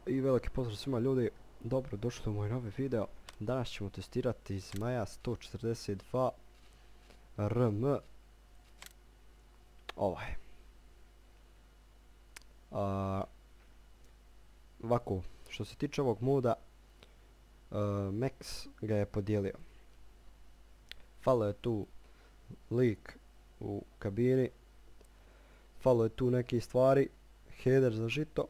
I veliki pozdrav svima ljudi, dobro došli u moj novi video. Danas ćemo testirati Zmaja 142 RM. Ovaj. Ovako, što se tiče ovog moda, Max ga je podijelio. Falo je tu lik u kabini, falo je tu neke stvari, header za žito,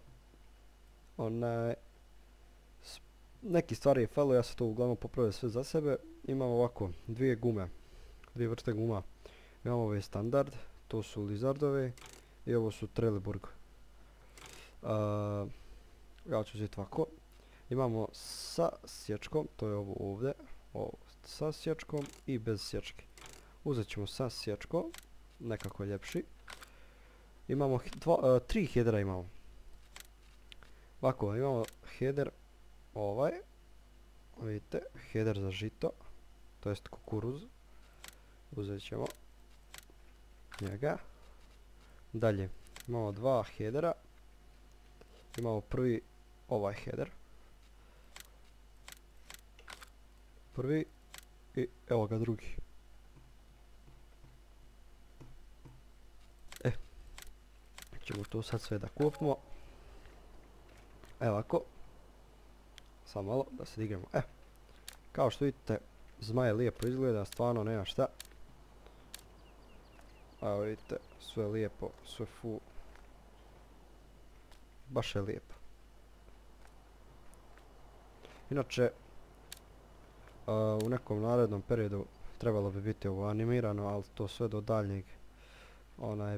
neki stvari je falo, ja sam to uglavnom popravio sve za sebe. Imam ovako dvije vrste guma. Imam ove standard, to su Lizardove i ovo su Trelleborg. Ja ću uzeti ovako. Imamo sa sječkom, to je ovo ovdje, ovo sa sječkom i bez sječke. Uzet ćemo sa sječkom, nekako ljepši. Imamo tri headera imamo. Ovako, imamo header ovaj, vidite, header za žito, to jest kukuruz. Uzet ćemo njega. Dalje, imamo dva headera. Imamo prvi ovaj header. Prvi i evo ga drugi. Ćemo to sad sve da kupimo. Evo ovako. Samo malo da se dignemo. Kao što vidite, Zmaj lijepo izgleda, stvarno nema šta. Evo vidite, sve lijepo, sve full. Baš je lijepo. Inače, u nekom narednom periodu trebalo bi biti ovo animirano, ali to sve do daljnjeg.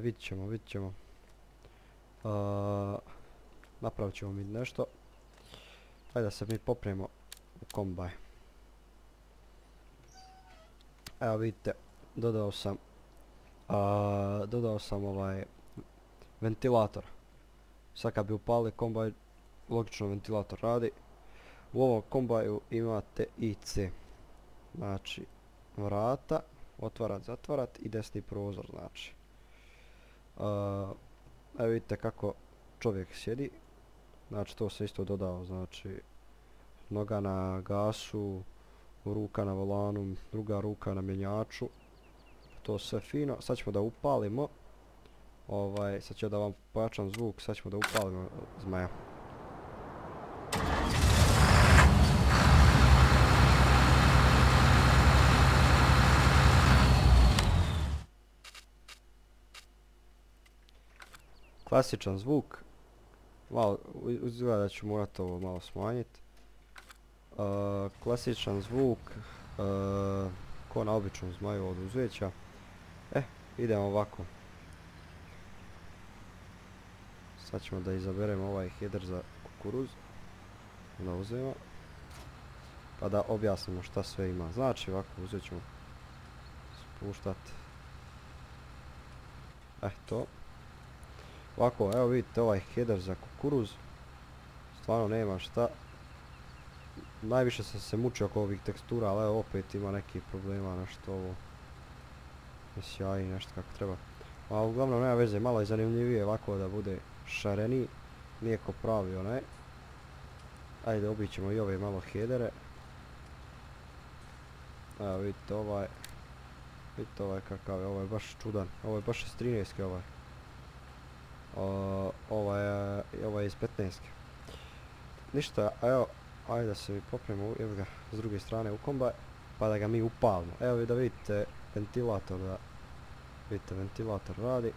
Vidit ćemo. Napravit ćemo mi nešto. Ajde da se mi popremo u kombaj. Evo vidite, dodao sam ovaj ventilator. Sad kad bi upali kombaj, logično ventilator radi. U ovom kombaju imate IC. Znači, vrata, otvarat, zatvarat i desni prozor, znači. Evo vidite kako čovjek sjedi. Znači to se isto dodao, znači noga na gasu, ruka na volanu, druga ruka na mjenjaču. To sve fino. Sad ćemo da upalimo. Sad ću da vam pojačam zvuk, sad ćemo da upalimo Zmaja. Klasičan zvuk. Malo, izgleda da ću morat ovo malo smanjiti. Klasičan zvuk, ko na običnom Zmaju od uzveća. Idemo ovako. Sad ćemo da izaberemo ovaj header za kukuruz. Da uzmemo. Pa da objasnimo šta sve ima. Znači ovako uzet ćemo spuštat. To. Ovako, evo vidite ovaj header za kukuruz. Stvarno nema šta. Najviše sam se mučio oko ovih tekstura, ali evo opet ima nekih problema, nešto ovo ne sjaji, nešto kako treba. A uglavnom nema veze, malo je zanimljivije ovako da bude šareniji. Nije ko pravi onaj. Ajde obić ćemo i ove malo headere. Evo vidite ovaj. Vidite ovaj kakav je, ovo je baš čudan. Ovo je baš iz 13-ke ovaj. Ovo je iz 15-ke. Ništa, evo, ajde da se mi popremo, evo ga s druge strane u kombaj, pa da ga mi upalimo. Evo da vidite ventilator, vidite ventilator radi.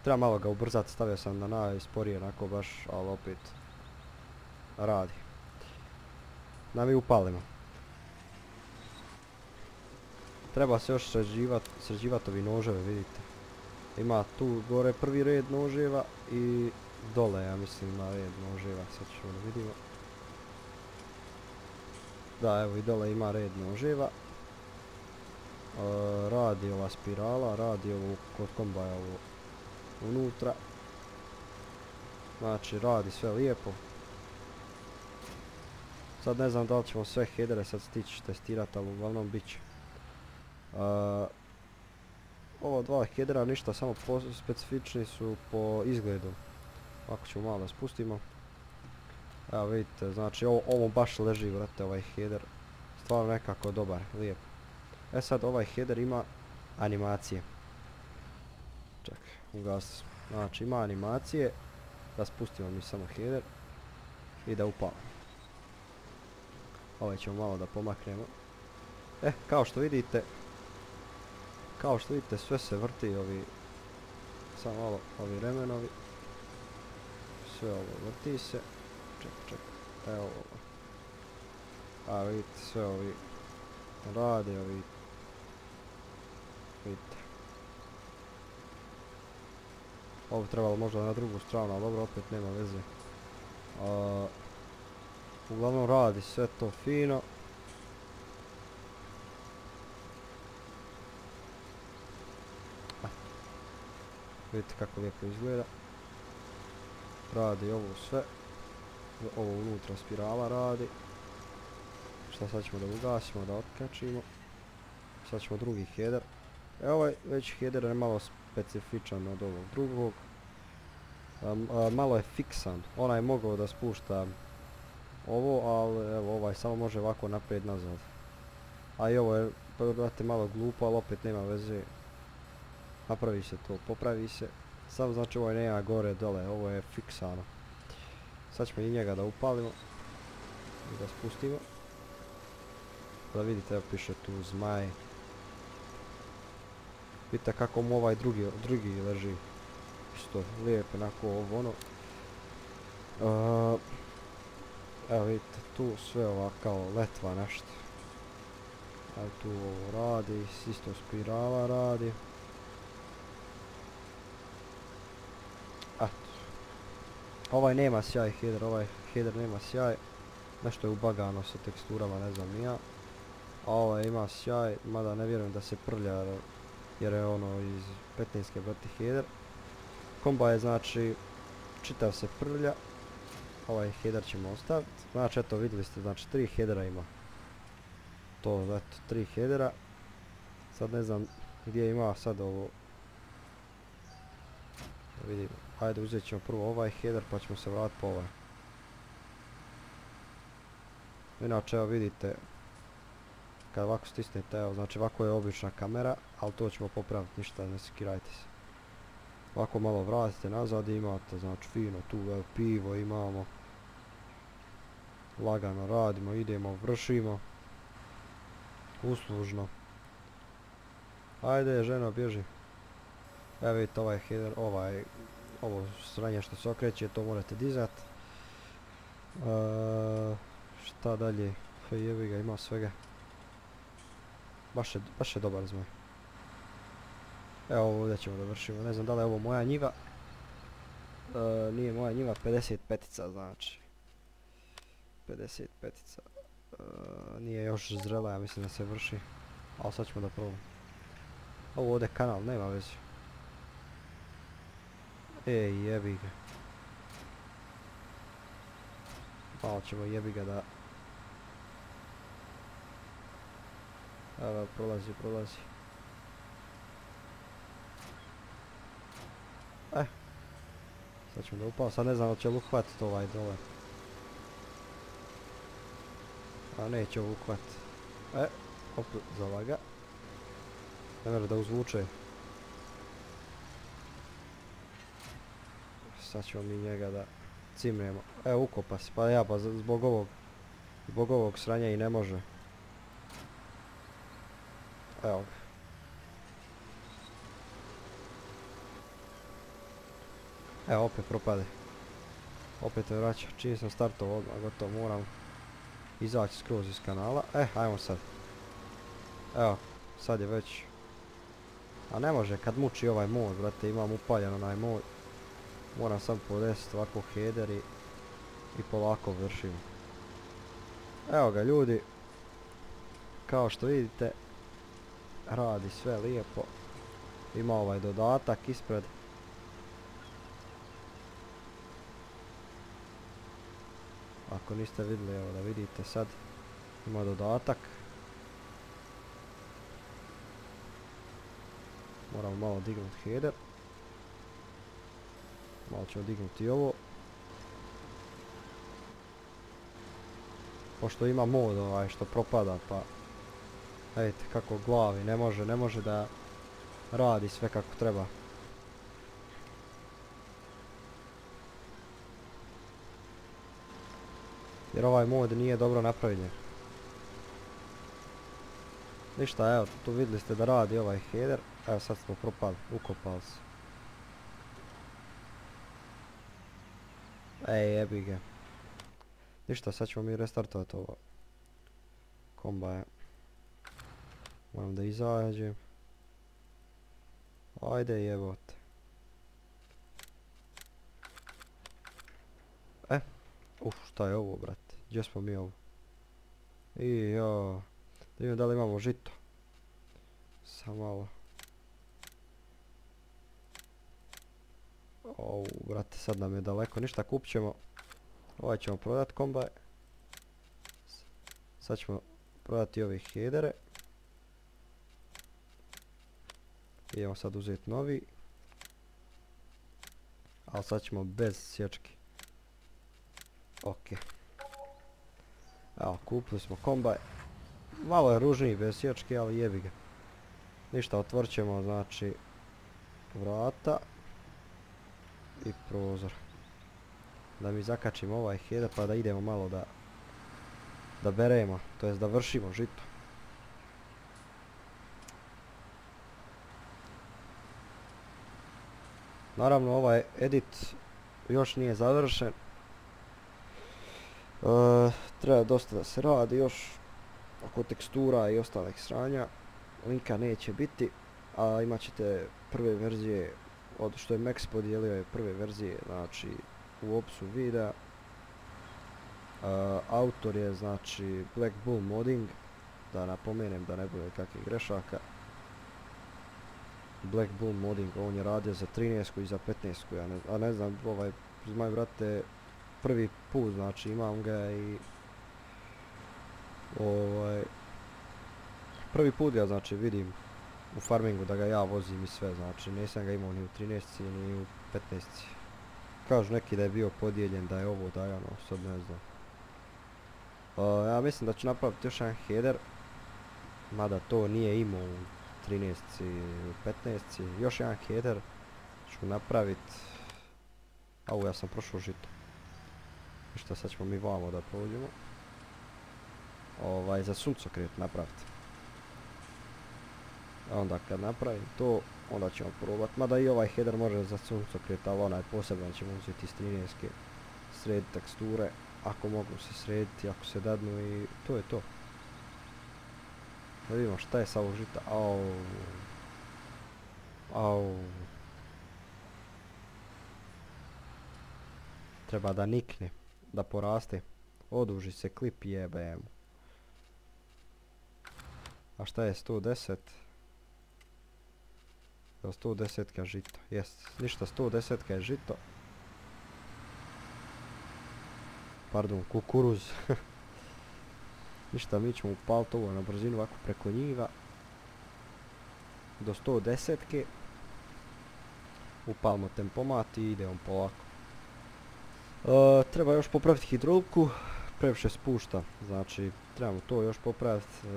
Treba malo ga ubrzati, stavio sam na najsporije onako baš, ali opet radi. Da mi upalimo. Treba se još sređivati ovi noževe, vidite. Ima tu gore prvi red noževa i dole, ja mislim, ima red noževa, sad ćemo da vidimo. Da, evo i dole ima red noževa. Radi ova spirala, radi ovo kod kombaja ovo unutra. Znači radi sve lijepo. Sad ne znam da li ćemo sve headere sad stići testirati, ali uglavnom bit će. Ova dva headera ništa, samo specifični su po izgledu. Ako ćemo malo da spustimo. Evo vidite, znači ovo baš leži, vrate, ovaj header. Stvarno nekako dobar, lijep. E sad, ovaj header ima animacije. Čekaj, ugasio smo. Znači ima animacije. Da spustimo mi samo header. I da upalimo. Ovaj ćemo malo da pomaknemo. Kao što vidite, sve se vrti ovi, samo malo ovi remenovi. Sve ovo vrti se. Čekaj, evo ovo. A vidite, sve ovi rade, ovi, vidite. Ovo bi trebalo možda na drugu stranu, ali dobro, opet nema veze. Uglavnom radi sve to fino. Vidite kako lijepo izgleda. Radi ovo sve. Ovo unutra spirala radi. Šta sad ćemo da ugasimo, da otkačimo. Sad ćemo drugi header. Ovaj već header je malo specifičan od ovog drugog. Malo je fiksan. Onaj je mogao da spušta ovo, ali evo ovaj samo može ovako naprijed nazad. A i ovo je, brate, malo glupo, ali opet nema veze. Napravi se to, popravi se. Samo znači ovo nema gore dole, ovo je fiksano. Sad ćemo i njega da upalimo. I da spustimo. Da vidite, evo piše tu zmaj. Vidite kako mu ovaj drugi leži. Isto lijep, onako ovo ono. Evo vidite, tu sve ovako kao letva nešto. Evo tu ovo radi, isto spirala radi. Ovaj nema sjaj header, ovaj header nema sjaj. Nešto je ubagano sa teksturama, ne znam ni ja. A ovaj ima sjaj, mada ne vjerujem da se prlja jer je ono iz 15. brati header. Komba je znači čitav se prlja. Ovaj header ćemo ostaviti. Znači eto vidjeli ste, znači 3 headera ima. To eto 3 headera. Sad ne znam gdje ima sad ovo. Da vidimo. Ajde uzet ćemo prvo ovaj header pa ćemo se vratiti po ovaj. Inače evo vidite. Kad ovako stisnete, evo znači ovako je obična kamera. Ali to ćemo popraviti, ništa ne sekirajte se. Ovako malo vratite nazad i imate znači fino tu evo, pivo imamo. Lagano radimo, idemo, vršimo. Uslužno. Ajde ženo bježi. Evo vidite ovaj header, ovo sranje što se okreće, to morate dizat. Šta dalje? Jebi ga, ima svega. Baš je dobar zmaj. Evo ovdje ćemo da vršimo, ne znam da li je ovo moja njiva. Nije moja njiva, 55-ica znači. 55-ica. Nije još zrela, ja mislim da se vrši. Ali sad ćemo da probamo. Ovo ovdje kanal, nema veze. Ej, jebi ga. Malo ćemo jebi ga da... Evo, prolazi. Sad ćemo da upao, sad ne znam hoće li uhvatiti ovaj dole. A neće ovo uhvatiti. Opet zalaga. Ne može da uzvuče. Sad ćemo mi njega da cimnemo. Evo ukopa se, pa zbog ovog sranja i ne može. Evo ga. Evo opet propade. Opet je vraća. Čim sam startovao odmah, gotovo moram izaći skroz iz kanala. Ajmo sad. Evo, sad je već. A ne može, kad muči ovaj mod, brate, imam upaljen onaj mod. Moram sam podesiti ovako header i polako vršim. Evo ga ljudi. Kao što vidite, radi sve lijepo. Ima ovaj dodatak ispred. Ako niste vidjeli, evo da vidite sad. Ima dodatak. Moramo malo dignuti header. Malo ćemo dignuti ovo. Pošto ima mod ovaj što propada, pa... Vidite kako glavi, ne može da radi sve kako treba. Jer ovaj mod nije dobro napravljen. Ništa, evo, tu vidjeli ste da radi ovaj header. Evo sad smo propali, ukopali se. Ej, jebi ga. Ništa, sad ćemo mi restartovati ovo. Kombaje. Moram da izađem. Ajde jebote. Šta je ovo, brate? Gdje smo mi ovo? Da vidim da li imamo žito. Samo malo. Brate, sad nam je daleko. Ništa, kupit ćemo. Ovaj ćemo prodati kombaj. Sad ćemo prodati ove headere. Idemo sad uzeti novi. Ali sad ćemo bez sječke. Ok. Evo, kupili smo kombaj. Malo je ružniji bez sječke, ali jebi ga. Ništa, otvorit ćemo, znači, vrata. I prozor. Da mi zakačimo ovaj header pa da idemo malo da beremo, to jest da vršimo žito. Naravno ovaj edit još nije završen. Treba dosta da se radi još oko tekstura i ostalih sranja. Linka neće biti, a imat ćete prve verzije, od što je Max podijelio je prve verzije, znači u opisu videa. Autor je znači Black Bull Modding, da napomenem da ne bude kakvih grešaka. Black Bull Modding, on je radio za 13 i za 15, a ne znam, ovaj, moj brate, prvi put, znači imam ga i prvi put ga znači vidim u farmingu da ga ja vozim i sve, znači nisam ga imao ni u 13 ni u 15. Kažu neki da je bio podijeljen, da je ovo, da je ono, sad ne znam. Ja mislim da ću napraviti još jedan header, mada to nije imao u 13 i u 15. Još jedan header ću napraviti. Ja sam prošao žito. Ništa, sad ćemo mi vamo da prođemo. Za suncokret napraviti. Onda kad napravim to, onda ćemo probati. Mada i ovaj header može za suncokret, ali onaj poseban ćemo uzeti iz 13. Srediti teksture, ako mogu se srediti, ako se dadnu i to je to. Da vidimo šta je sa ovog žita. Treba da nikne, da poraste. Oduži se klip, jebem. A šta je 110? 110 je žito, jest. Ništa, 110 je žito. Pardon, kukuruz. Ništa, mi ćemo upaliti ovo na brzinu ovako preko njiva. Do 110. Upalimo tempomat i idemo polako. Treba još popraviti hidrauliku, previše spušta, znači trebamo to još popraviti.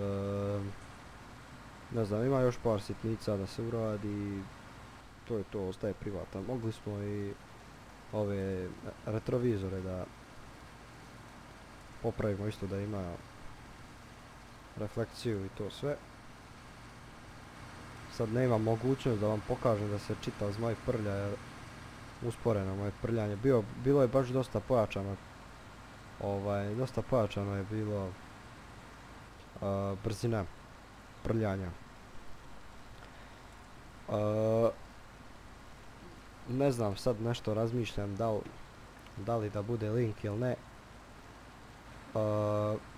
Ne znam, ima još par sitnica da se uradi, to je to, ostaje privatan. Mogli smo i ove retrovizore da popravimo isto, da ima refleksiju i to sve. Sad ne imam mogućnost da vam pokažem da se čitav zmaj prlja, jer usporeno moje prljanje. Bilo je baš dosta pojačano. Dosta pojačano je bilo brzina prljanja. Ne znam, sad nešto razmišljam da li da bude link ili ne.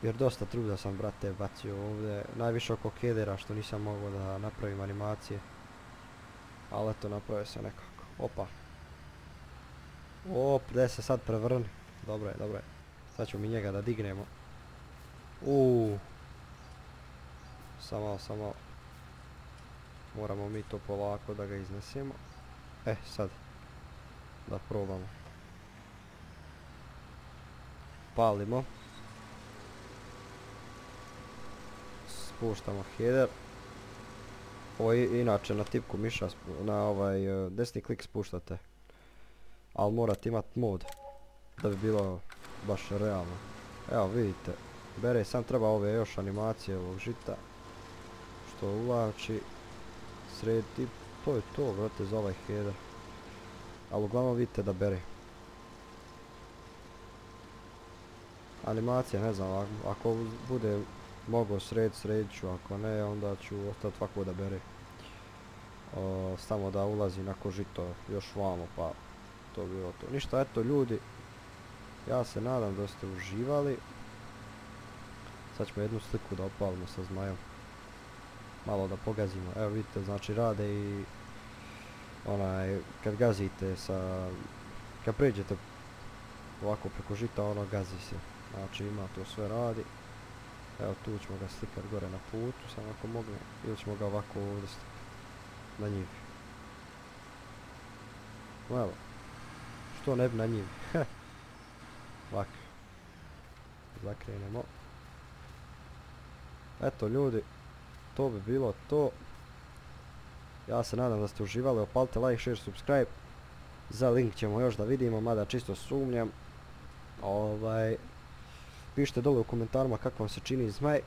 Jer dosta truda sam, brate, bacio ovdje. Najviše oko kedera što nisam mogao da napravim animacije. Ali eto, napravio sam nekako. Opa. Gdje se sad prevrni. Dobro je, dobro je. Sad ćemo mi njega da dignemo. Samo. Moramo mi to polako da ga iznesemo. Sad. Da probamo. Palimo. spuštamo header. Ovo je inače na tipku miša, na ovaj desni klik spuštate. Ali morate imati mod da bi bilo baš realno. Evo vidite, bere, sam treba ove još animacije ovog žita. Što uvlači, srediti, to je to, brate, za ovaj header. Ali uglavnom vidite da bere. Animacija, ne znam, ako bude mogao sredit ću, ako ne, onda ću ostati ovako da bere. Samo da ulazi na žito još vamo, pa to bi bilo to. Ništa, eto ljudi, ja se nadam da ste uživali. Sad ćemo jednu sliku da opalimo sa zmajom. Malo da pogazimo, evo vidite, znači rade i kad gazite kad pređete ovako preko žita, ono gazi se. Znači ima to sve radi. Evo tu ćemo ga slikat gore na putu, samo ako mogne, ili ćemo ga ovako ovdje slikat na njivi. Evo, što ne bi na njivi. Ovako. Zakrenemo. Eto ljudi, to bi bilo to. Ja se nadam da ste uživali, opalite like, share, subscribe. Za link ćemo još da vidimo, mada čisto sumnjam. Pišite dole u komentarima kako vam se čini zmaj.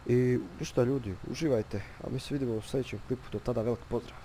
I ništa ljudi, uživajte, a mi se vidimo u sljedećem klipu, do tada velik pozdrav.